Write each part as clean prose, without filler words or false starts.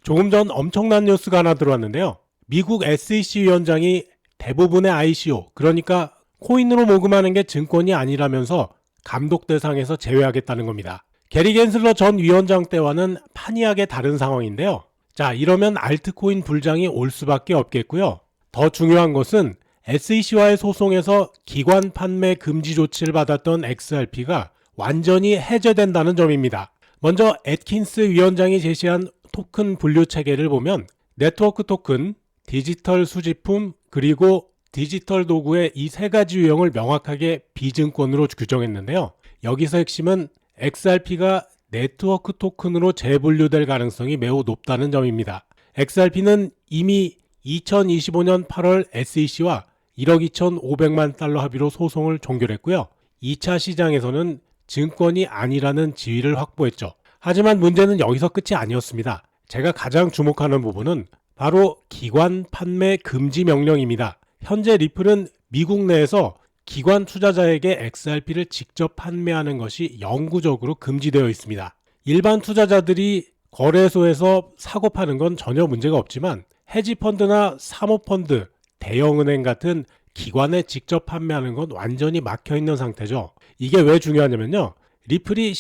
조금 전 엄청난 뉴스가 하나 들어왔는데요. 미국 SEC 위원장이 대부분의 ICO, 그러니까 코인으로 모금하는 게 증권이 아니라면서 감독 대상에서 제외하겠다는 겁니다. 게리 겐슬러 전 위원장 때와는 판이하게 다른 상황인데요. 자, 이러면 알트코인 불장이 올 수밖에 없겠고요. 더 중요한 것은 SEC와의 소송에서 기관 판매 금지 조치를 받았던 XRP가 완전히 해제된다는 점입니다. 먼저 애킨스 위원장이 제시한 토큰 분류 체계를 보면 네트워크 토큰, 디지털 수집품, 그리고 디지털 도구의 이 세 가지 유형을 명확하게 비증권으로 규정했는데요. 여기서 핵심은 XRP가 네트워크 토큰으로 재분류될 가능성이 매우 높다는 점입니다. XRP는 이미 2025년 8월 SEC와 1억 2,500만 달러 합의로 소송을 종결했고요. 2차 시장에서는 증권이 아니라는 지위를 확보했죠. 하지만 문제는 여기서 끝이 아니었습니다. 제가 가장 주목하는 부분은 바로 기관 판매 금지 명령입니다. 현재 리플은 미국 내에서 기관 투자자에게 XRP를 직접 판매하는 것이 영구적으로 금지되어 있습니다. 일반 투자자들이 거래소에서 사고 파는 건 전혀 문제가 없지만 헤지펀드나 사모펀드, 대형은행 같은 기관에 직접 판매하는 건 완전히 막혀있는 상태죠. 이게 왜 중요하냐면요. 리플의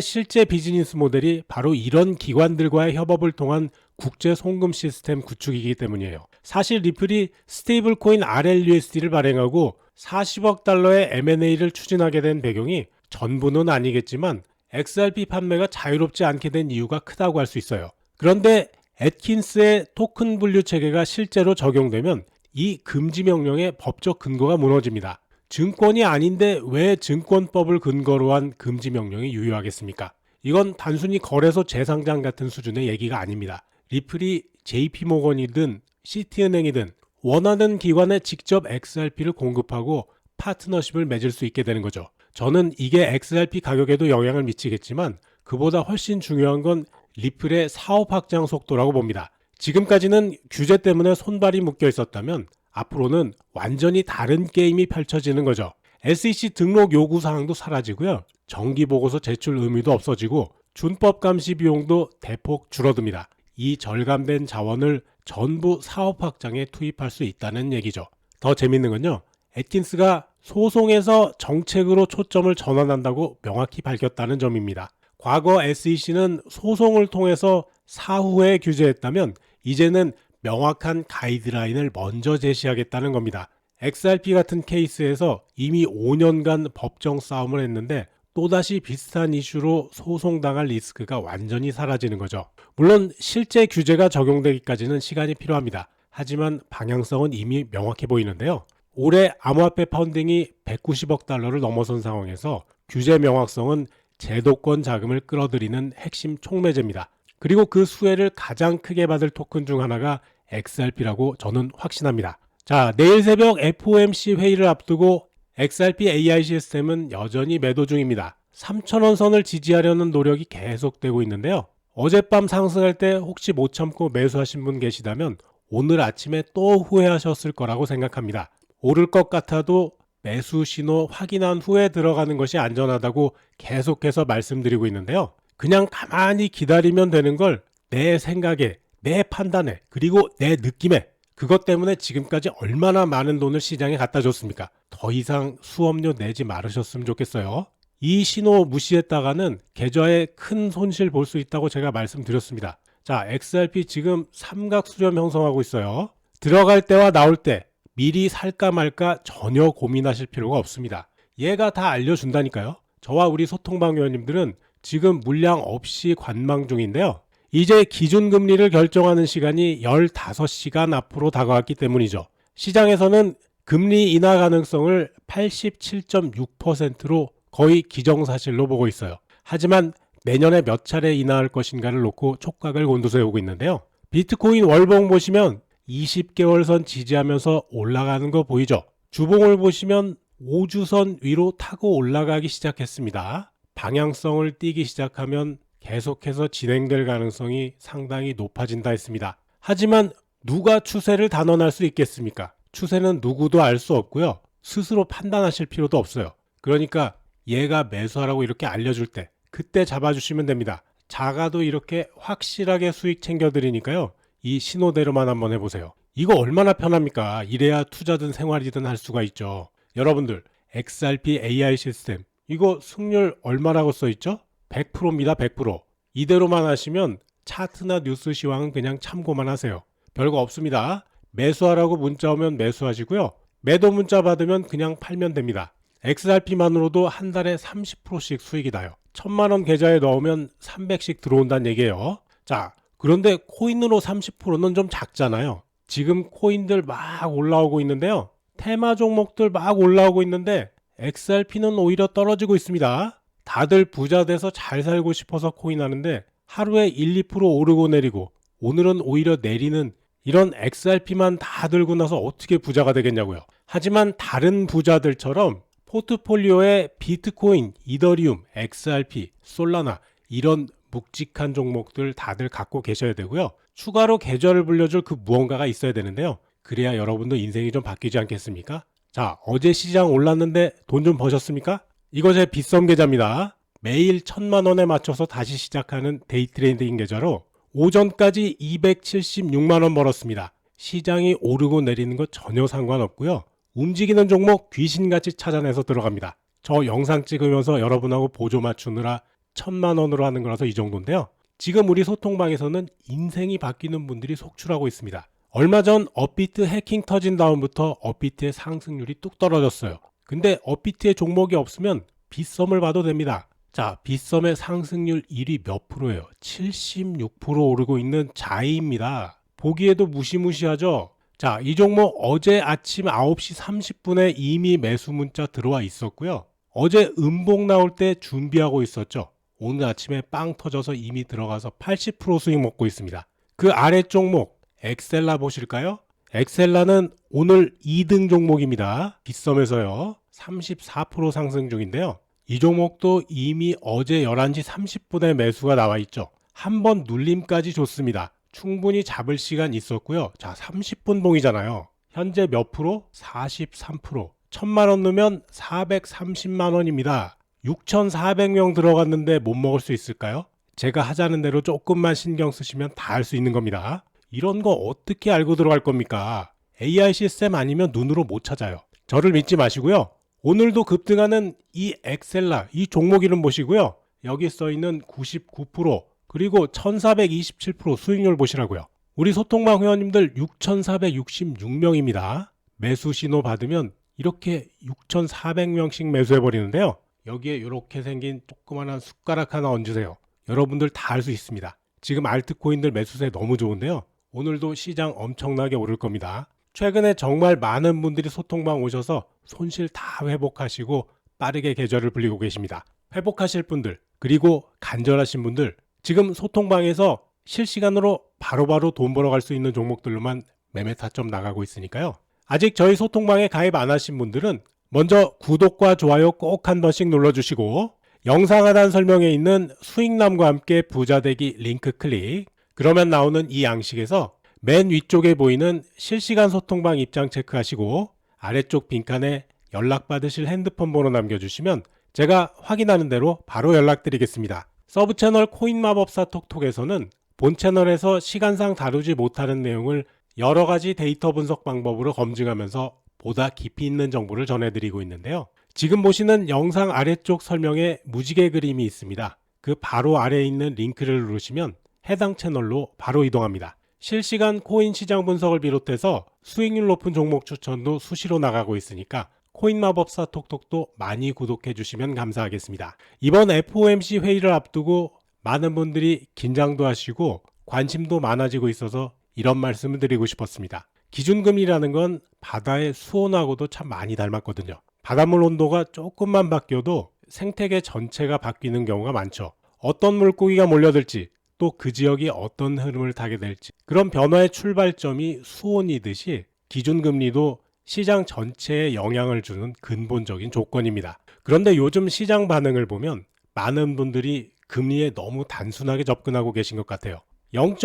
실제 비즈니스 모델이 바로 이런 기관들과의 협업을 통한 국제 송금 시스템 구축이기 때문이에요. 사실 리플이 스테이블 코인 RLUSD를 발행하고 40억 달러의 M&A를 추진하게 된 배경이 전부는 아니겠지만 XRP 판매가 자유롭지 않게 된 이유가 크다고 할 수 있어요. 그런데 애킨스의 토큰 분류 체계가 실제로 적용되면 이 금지 명령의 법적 근거가 무너집니다. 증권이 아닌데 왜 증권법을 근거로 한 금지 명령이 유효하겠습니까? 이건 단순히 거래소 재상장 같은 수준의 얘기가 아닙니다. 리플이 JP모건이든 시티은행이든 원하는 기관에 직접 XRP를 공급하고 파트너십을 맺을 수 있게 되는 거죠. 저는 이게 XRP 가격에도 영향을 미치겠지만 그보다 훨씬 중요한 건 리플의 사업 확장 속도라고 봅니다. 지금까지는 규제 때문에 손발이 묶여 있었다면 앞으로는 완전히 다른 게임이 펼쳐지는 거죠. SEC 등록 요구 사항도 사라지고요. 정기보고서 제출 의무도 없어지고 준법 감시 비용도 대폭 줄어듭니다. 이 절감된 자원을 전부 사업 확장에 투입할 수 있다는 얘기죠. 더 재밌는 건요. 애킨스가 소송에서 정책으로 초점을 전환한다고 명확히 밝혔다는 점입니다. 과거 SEC는 소송을 통해서 사후에 규제했다면 이제는 명확한 가이드라인을 먼저 제시하겠다는 겁니다. XRP 같은 케이스에서 이미 5년간 법정 싸움을 했는데 또다시 비슷한 이슈로 소송당할 리스크가 완전히 사라지는 거죠. 물론 실제 규제가 적용되기까지는 시간이 필요합니다. 하지만 방향성은 이미 명확해 보이는데요. 올해 암호화폐 펀딩이 190억 달러를 넘어선 상황에서 규제 명확성은 제도권 자금을 끌어들이는 핵심 촉매제입니다. 그리고 그 수혜를 가장 크게 받을 토큰 중 하나가 XRP라고 저는 확신합니다. 자, 내일 새벽 FOMC 회의를 앞두고 XRP AI 시스템은 여전히 매도 중입니다. 3,000원 선을 지지하려는 노력이 계속되고 있는데요. 어젯밤 상승할 때 혹시 못 참고 매수하신 분 계시다면 오늘 아침에 또 후회하셨을 거라고 생각합니다. 오를 것 같아도 매수 신호 확인한 후에 들어가는 것이 안전하다고 계속해서 말씀드리고 있는데요. 그냥 가만히 기다리면 되는 걸 내 생각에, 내 판단에, 그리고 내 느낌에 그것 때문에 지금까지 얼마나 많은 돈을 시장에 갖다 줬습니까? 더 이상 수업료 내지 말으셨으면 좋겠어요. 이 신호 무시했다가는 계좌에 큰 손실 볼 수 있다고 제가 말씀드렸습니다. 자, XRP 지금 삼각수렴 형성하고 있어요. 들어갈 때와 나올 때 미리 살까 말까 전혀 고민하실 필요가 없습니다. 얘가 다 알려준다니까요. 저와 우리 소통방 위원님들은 지금 물량 없이 관망 중인데요. 이제 기준금리를 결정하는 시간이 15시간 앞으로 다가왔기 때문이죠. 시장에서는 금리 인하 가능성을 87.6%로 거의 기정사실로 보고 있어요. 하지만 내년에 몇 차례 인하할 것인가를 놓고 촉각을 곤두세우고 있는데요. 비트코인 월봉 보시면 20개월 선 지지하면서 올라가는 거 보이죠? 주봉을 보시면 5주선 위로 타고 올라가기 시작했습니다. 방향성을 띠기 시작하면 계속해서 진행될 가능성이 상당히 높아진다 했습니다. 하지만 누가 추세를 단언할 수 있겠습니까? 추세는 누구도 알 수 없고요. 스스로 판단하실 필요도 없어요. 그러니까 얘가 매수하라고 이렇게 알려줄 때 그때 잡아주시면 됩니다. 작아도 이렇게 확실하게 수익 챙겨드리니까요. 이 신호대로만 한번 해보세요. 이거 얼마나 편합니까? 이래야 투자든 생활이든 할 수가 있죠. 여러분들 XRP AI 시스템 이거 승률 얼마라고 써있죠? 100%입니다. 100%. 이대로만 하시면 차트나 뉴스 시황은 그냥 참고만 하세요. 별거 없습니다. 매수하라고 문자 오면 매수하시고요. 매도 문자 받으면 그냥 팔면 됩니다. XRP만으로도 한 달에 30%씩 수익이 나요. 1000만원 계좌에 넣으면 300씩 들어온다는 얘기예요. 자, 그런데 코인으로 30%는 좀 작잖아요. 지금 코인들 막 올라오고 있는데요. 테마 종목들 막 올라오고 있는데 XRP는 오히려 떨어지고 있습니다. 다들 부자 돼서 잘 살고 싶어서 코인 하는데 하루에 1, 2% 오르고 내리고 오늘은 오히려 내리는 이런 XRP만 다 들고 나서 어떻게 부자가 되겠냐고요. 하지만 다른 부자들처럼 포트폴리오에 비트코인, 이더리움, XRP, 솔라나 이런 묵직한 종목들 다들 갖고 계셔야 되고요. 추가로 계좌를 불려줄 그 무언가가 있어야 되는데요. 그래야 여러분도 인생이 좀 바뀌지 않겠습니까? 자, 어제 시장 올랐는데 돈 좀 버셨습니까? 이거 제 빗썸 계좌입니다. 매일 1000만원에 맞춰서 다시 시작하는 데이 트레이딩 계좌로 오전까지 276만원 벌었습니다. 시장이 오르고 내리는 거 전혀 상관없고요. 움직이는 종목 귀신같이 찾아내서 들어갑니다. 저 영상 찍으면서 여러분하고 보조 맞추느라 1000만원으로 하는 거라서 이 정도인데요. 지금 우리 소통방에서는 인생이 바뀌는 분들이 속출하고 있습니다. 얼마 전 업비트 해킹 터진 다음부터 업비트의 상승률이 뚝 떨어졌어요. 근데 업비트의 종목이 없으면 빗썸을 봐도 됩니다. 자, 빗썸의 상승률 1위 몇 프로예요? 76% 오르고 있는 자이입니다. 보기에도 무시무시하죠? 자, 이 종목 어제 아침 9시 30분에 이미 매수 문자 들어와 있었고요. 어제 음봉 나올 때 준비하고 있었죠. 오늘 아침에 빵 터져서 이미 들어가서 80% 수익 먹고 있습니다. 그 아래 종목 엑셀라 보실까요? 엑셀라는 오늘 2등 종목입니다. 빗썸에서요. 34% 상승 중인데요. 이 종목도 이미 어제 11시 30분에 매수가 나와 있죠. 한번 눌림까지 줬습니다. 충분히 잡을 시간 있었고요. 자, 30분 봉이잖아요. 현재 몇 프로? 43%. 1000만원 넣으면 430만원입니다. 6,400명 들어갔는데 못 먹을 수 있을까요? 제가 하자는 대로 조금만 신경 쓰시면 다 할 수 있는 겁니다. 이런 거 어떻게 알고 들어갈 겁니까? AI 시스템 아니면 눈으로 못 찾아요. 저를 믿지 마시고요. 오늘도 급등하는 이 엑셀라, 이 종목 이름 보시고요. 여기 써있는 99% 그리고 1427% 수익률 보시라고요. 우리 소통방 회원님들 6466명입니다. 매수 신호 받으면 이렇게 6400명씩 매수해버리는데요. 여기에 이렇게 생긴 조그만한 숟가락 하나 얹으세요. 여러분들 다 할 수 있습니다. 지금 알트코인들 매수세 너무 좋은데요. 오늘도 시장 엄청나게 오를 겁니다. 최근에 정말 많은 분들이 소통방 오셔서 손실 다 회복하시고 빠르게 계좌를 불리고 계십니다. 회복하실 분들 그리고 간절하신 분들 지금 소통방에서 실시간으로 바로바로 돈 벌어갈 수 있는 종목들로만 매매 타점 나가고 있으니까요. 아직 저희 소통방에 가입 안 하신 분들은 먼저 구독과 좋아요 꼭 한 번씩 눌러주시고 영상 하단 설명에 있는 수익남과 함께 부자되기 링크 클릭 그러면 나오는 이 양식에서 맨 위쪽에 보이는 실시간 소통방 입장 체크하시고 아래쪽 빈칸에 연락받으실 핸드폰 번호 남겨주시면 제가 확인하는 대로 바로 연락드리겠습니다. 서브 채널 코인마법사 톡톡에서는 본 채널에서 시간상 다루지 못하는 내용을 여러 가지 데이터 분석 방법으로 검증하면서 보다 깊이 있는 정보를 전해드리고 있는데요. 지금 보시는 영상 아래쪽 설명에 무지개 그림이 있습니다. 그 바로 아래에 있는 링크를 누르시면 해당 채널로 바로 이동합니다. 실시간 코인 시장 분석을 비롯해서 수익률 높은 종목 추천도 수시로 나가고 있으니까 코인마법사 톡톡도 많이 구독해 주시면 감사하겠습니다. 이번 FOMC 회의를 앞두고 많은 분들이 긴장도 하시고 관심도 많아지고 있어서 이런 말씀을 드리고 싶었습니다. 기준금리라는 건 바다의 수온하고도 참 많이 닮았거든요. 바닷물 온도가 조금만 바뀌어도 생태계 전체가 바뀌는 경우가 많죠. 어떤 물고기가 몰려들지 또 그 지역이 어떤 흐름을 타게 될지 그런 변화의 출발점이 수온이듯이 기준금리도 시장 전체에 영향을 주는 근본적인 조건입니다. 그런데 요즘 시장 반응을 보면 많은 분들이 금리에 너무 단순하게 접근하고 계신 것 같아요.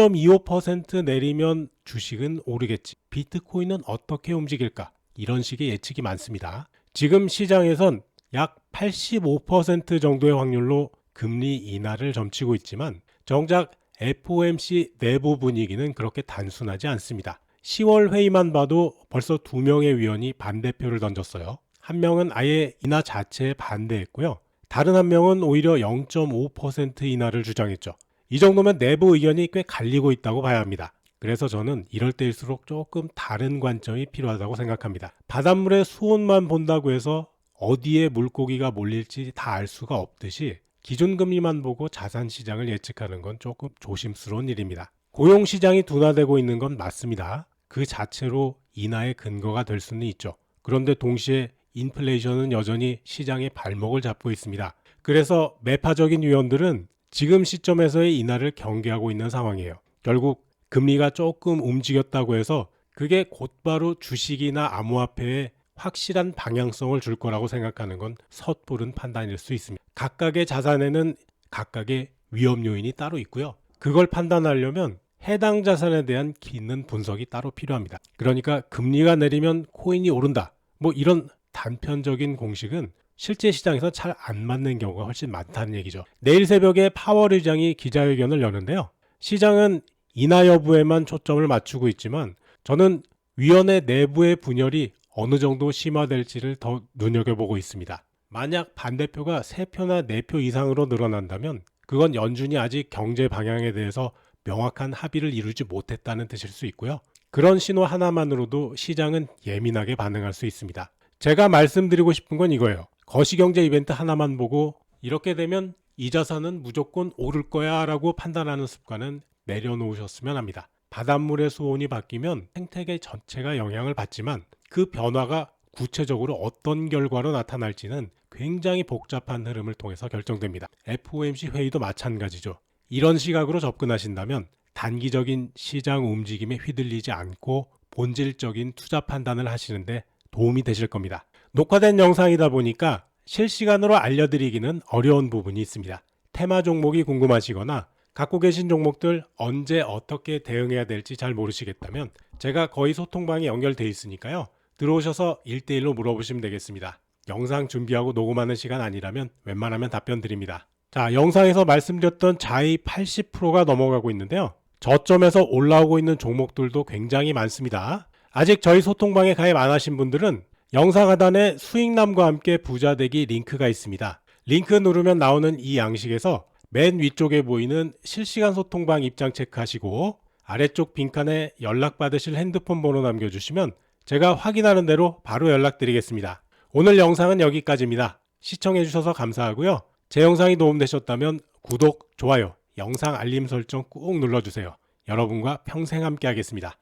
0.25% 내리면 주식은 오르겠지. 비트코인은 어떻게 움직일까? 이런 식의 예측이 많습니다. 지금 시장에선 약 85% 정도의 확률로 금리 인하를 점치고 있지만 정작 FOMC 내부 분위기는 그렇게 단순하지 않습니다. 10월 회의만 봐도 벌써 2명의 위원이 반대표를 던졌어요. 한 명은 아예 인하 자체에 반대했고요. 다른 한 명은 오히려 0.5% 인하를 주장했죠. 이 정도면 내부 의견이 꽤 갈리고 있다고 봐야 합니다. 그래서 저는 이럴 때일수록 조금 다른 관점이 필요하다고 생각합니다. 바닷물의 수온만 본다고 해서 어디에 물고기가 몰릴지 다 알 수가 없듯이 기준금리만 보고 자산시장을 예측하는 건 조금 조심스러운 일입니다. 고용시장이 둔화되고 있는 건 맞습니다. 그 자체로 인하의 근거가 될 수는 있죠. 그런데 동시에 인플레이션은 여전히 시장의 발목을 잡고 있습니다. 그래서 매파적인 위원들은 지금 시점에서의 인하를 경계하고 있는 상황이에요. 결국 금리가 조금 움직였다고 해서 그게 곧바로 주식이나 암호화폐에 확실한 방향성을 줄 거라고 생각하는 건 섣부른 판단일 수 있습니다. 각각의 자산에는 각각의 위험 요인이 따로 있고요. 그걸 판단하려면 해당 자산에 대한 깊은 분석이 따로 필요합니다. 그러니까 금리가 내리면 코인이 오른다. 뭐 이런 단편적인 공식은 실제 시장에서 잘 안 맞는 경우가 훨씬 많다는 얘기죠. 내일 새벽에 파월 의장이 기자회견을 여는데요. 시장은 인하 여부에만 초점을 맞추고 있지만 저는 위원회 내부의 분열이 어느 정도 심화될지를 더 눈여겨보고 있습니다. 만약 반대표가 3표나 4표 이상으로 늘어난다면 그건 연준이 아직 경제 방향에 대해서 명확한 합의를 이루지 못했다는 뜻일 수 있고요. 그런 신호 하나만으로도 시장은 예민하게 반응할 수 있습니다. 제가 말씀드리고 싶은 건 이거예요. 거시경제 이벤트 하나만 보고 이렇게 되면 이 자산은 무조건 오를 거야 라고 판단하는 습관은 내려놓으셨으면 합니다. 바닷물의 수온이 바뀌면 생태계 전체가 영향을 받지만 그 변화가 구체적으로 어떤 결과로 나타날지는 굉장히 복잡한 흐름을 통해서 결정됩니다. FOMC 회의도 마찬가지죠. 이런 시각으로 접근하신다면 단기적인 시장 움직임에 휘둘리지 않고 본질적인 투자 판단을 하시는데 도움이 되실 겁니다. 녹화된 영상이다 보니까 실시간으로 알려드리기는 어려운 부분이 있습니다. 테마 종목이 궁금하시거나 갖고 계신 종목들 언제 어떻게 대응해야 될지 잘 모르시겠다면 제가 거의 소통방에 연결돼 있으니까요. 들어오셔서 1대1로 물어보시면 되겠습니다. 영상 준비하고 녹음하는 시간 아니라면 웬만하면 답변 드립니다. 자, 영상에서 말씀드렸던 자이 80%가 넘어가고 있는데요. 저점에서 올라오고 있는 종목들도 굉장히 많습니다. 아직 저희 소통방에 가입 안 하신 분들은 영상 하단에 수익남과 함께 부자되기 링크가 있습니다. 링크 누르면 나오는 이 양식에서 맨 위쪽에 보이는 실시간 소통방 입장 체크하시고 아래쪽 빈칸에 연락받으실 핸드폰 번호 남겨주시면 제가 확인하는 대로 바로 연락드리겠습니다. 오늘 영상은 여기까지입니다. 시청해주셔서 감사하고요. 제 영상이 도움되셨다면 구독, 좋아요, 영상 알림 설정 꾹 눌러주세요. 여러분과 평생 함께 하겠습니다.